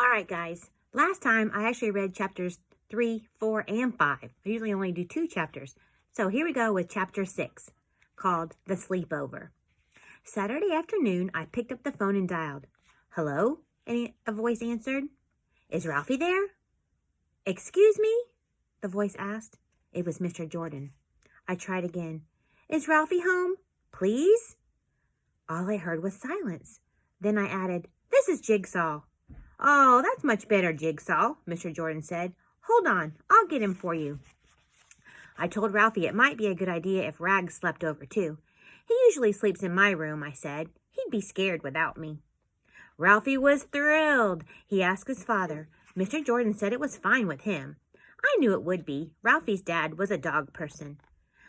All right, guys. Last time I actually read chapters 3, 4, and 5. I usually only do 2 chapters. So here we go with chapter 6, called The Sleepover. Saturday afternoon, I picked up the phone and dialed. Hello? A voice answered. Is Ralphie there? Excuse me? The voice asked. It was Mr. Jordan. I tried again. Is Ralphie home? Please? All I heard was silence. Then I added, This is Jigsaw. Oh, that's much better, Jigsaw, Mr. Jordan said. Hold on, I'll get him for you. I told Ralphie it might be a good idea if Rags slept over too. He usually sleeps in my room, I said. He'd be scared without me. Ralphie was thrilled. He asked his father. Mr. Jordan said it was fine with him. I knew it would be. Ralphie's dad was a dog person.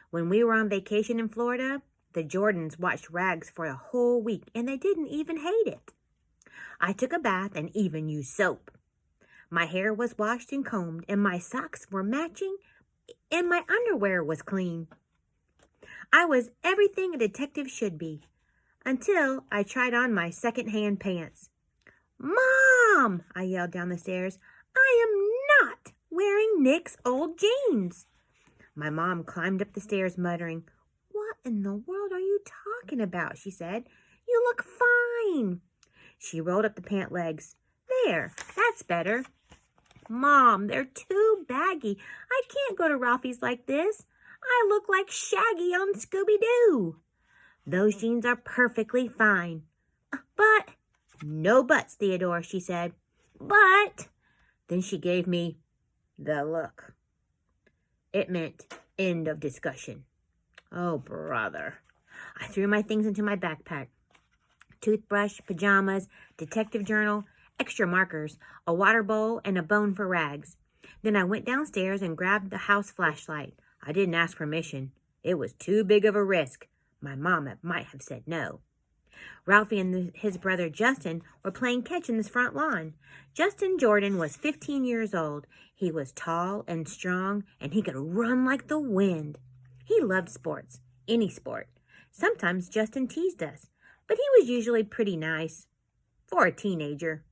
When we were on vacation in Florida, the Jordans watched Rags for a whole week, and they didn't even hate it. I took a bath and even used soap. My hair was washed and combed, and my socks were matching, and my underwear was clean. I was everything a detective should be, until I tried on my second-hand pants. Mom! I yelled down the stairs. I am not wearing Nick's old jeans. My mom climbed up the stairs muttering, What in the world are you talking about? She said. You look fine. She rolled up the pant legs. There, that's better. Mom, they're too baggy. I can't go to Ralphie's like this. I look like Shaggy on Scooby-Doo. Those jeans are perfectly fine. But, no buts, Theodore, she said. But, then she gave me the look. It meant end of discussion. Oh, brother. I threw my things into my backpack. Toothbrush, pajamas, detective journal, extra markers, a water bowl, and a bone for Rags. Then I went downstairs and grabbed the house flashlight. I didn't ask permission. It was too big of a risk. My mom might have said no. Ralphie and his brother Justin were playing catch in this front lawn. Justin Jordan was 15 years old. He was tall and strong, and he could run like the wind. He loved sports, any sport. Sometimes Justin teased us, but he was usually pretty nice for a teenager.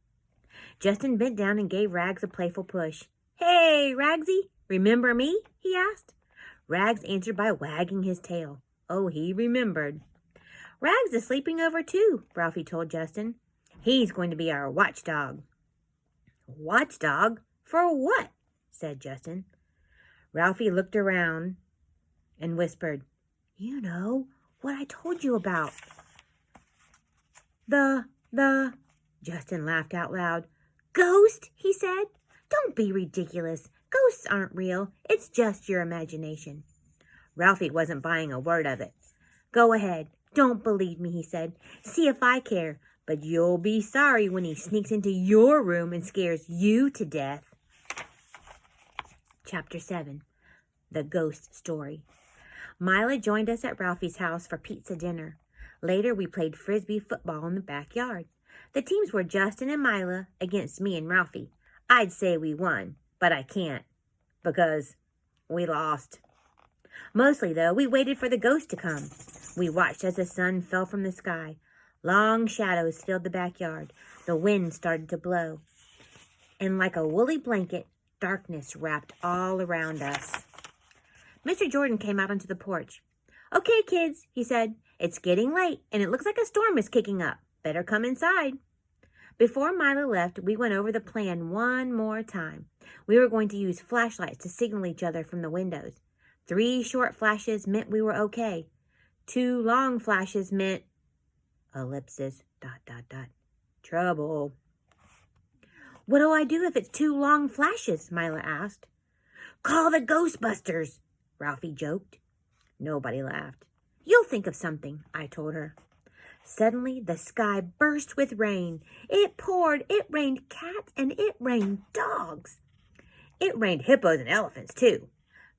Justin bent down and gave Rags a playful push. Hey, Ragsy, remember me? He asked. Rags answered by wagging his tail. Oh, he remembered. Rags is sleeping over too, Ralphie told Justin. He's going to be our watchdog. Watchdog? For what? Said Justin. Ralphie looked around and whispered, You know what I told you about. Justin laughed out loud. Ghost, he said. Don't be ridiculous. Ghosts aren't real. It's just your imagination. Ralphie wasn't buying a word of it. Go ahead. Don't believe me, he said. See if I care. But you'll be sorry when he sneaks into your room and scares you to death. Chapter 7. The Ghost Story. Mila joined us at Ralphie's house for pizza dinner. Later, we played frisbee football in the backyard. The teams were Justin and Mila against me and Ralphie. I'd say we won, but I can't, because we lost. Mostly, though, we waited for the ghost to come. We watched as the sun fell from the sky. Long shadows filled the backyard. The wind started to blow. And like a woolly blanket, darkness wrapped all around us. Mr. Jordan came out onto the porch. Okay, kids, he said. It's getting late, and it looks like a storm is kicking up. Better come inside. Before Mila left, we went over the plan one more time. We were going to use flashlights to signal each other from the windows. 3 short flashes meant we were okay. 2 long flashes meant ellipsis, ... trouble. What do I do if it's 2 long flashes? Mila asked. Call the Ghostbusters, Ralphie joked. Nobody laughed. You'll think of something, I told her. Suddenly, the sky burst with rain. It poured. It rained cats and it rained dogs. It rained hippos and elephants, too.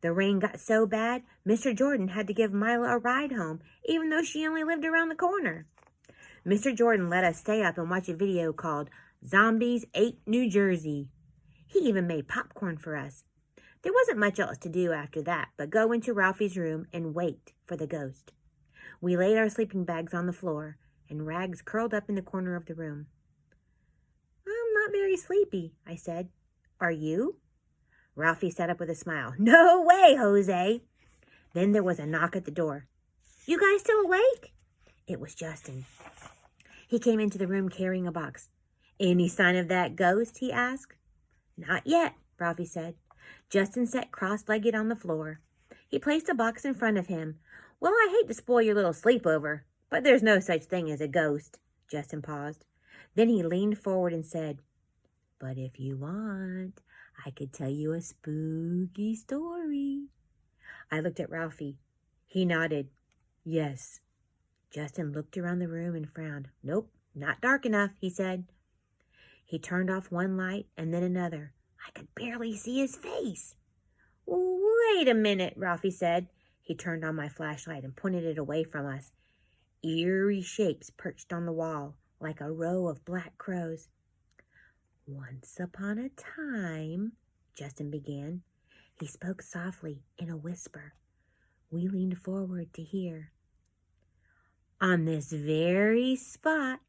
The rain got so bad, Mr. Jordan had to give Mila a ride home, even though she only lived around the corner. Mr. Jordan let us stay up and watch a video called Zombies Ate New Jersey. He even made popcorn for us. There wasn't much else to do after that but go into Ralphie's room and wait for the ghost. We laid our sleeping bags on the floor, and Rags curled up in the corner of the room. I'm not very sleepy, I said. Are you? Ralphie sat up with a smile. No way, Jose. Then there was a knock at the door. You guys still awake? It was Justin. He came into the room carrying a box. Any sign of that ghost? He asked. Not yet, Ralphie said. Justin sat cross-legged on the floor. He placed a box in front of him. Well, I hate to spoil your little sleepover, but there's no such thing as a ghost. Justin paused. Then he leaned forward and said, but if you want, I could tell you a spooky story. I looked at Ralphie. He nodded. Yes. Justin looked around the room and frowned. Nope, not dark enough, he said. He turned off one light and then another. I could barely see his face. Wait a minute, Ralphie said. He turned on my flashlight and pointed it away from us. Eerie shapes perched on the wall like a row of black crows. Once upon a time, Justin began. He spoke softly in a whisper. We leaned forward to hear. On this very spot,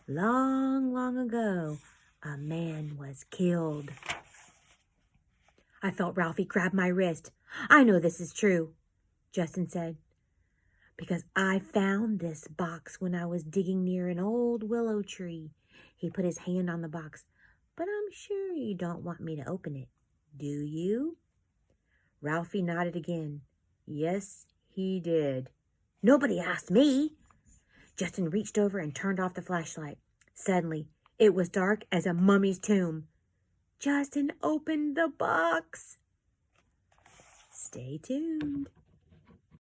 long, long ago, a man was killed. I felt Ralphie grab my wrist. I know this is true, Justin said, because I found this box when I was digging near an old willow tree. He put his hand on the box. But I'm sure you don't want me to open it, do you? Ralphie nodded again. Yes, he did. Nobody asked me. Justin reached over and turned off the flashlight. Suddenly, it was dark as a mummy's tomb. Justin opened the box. Stay tuned.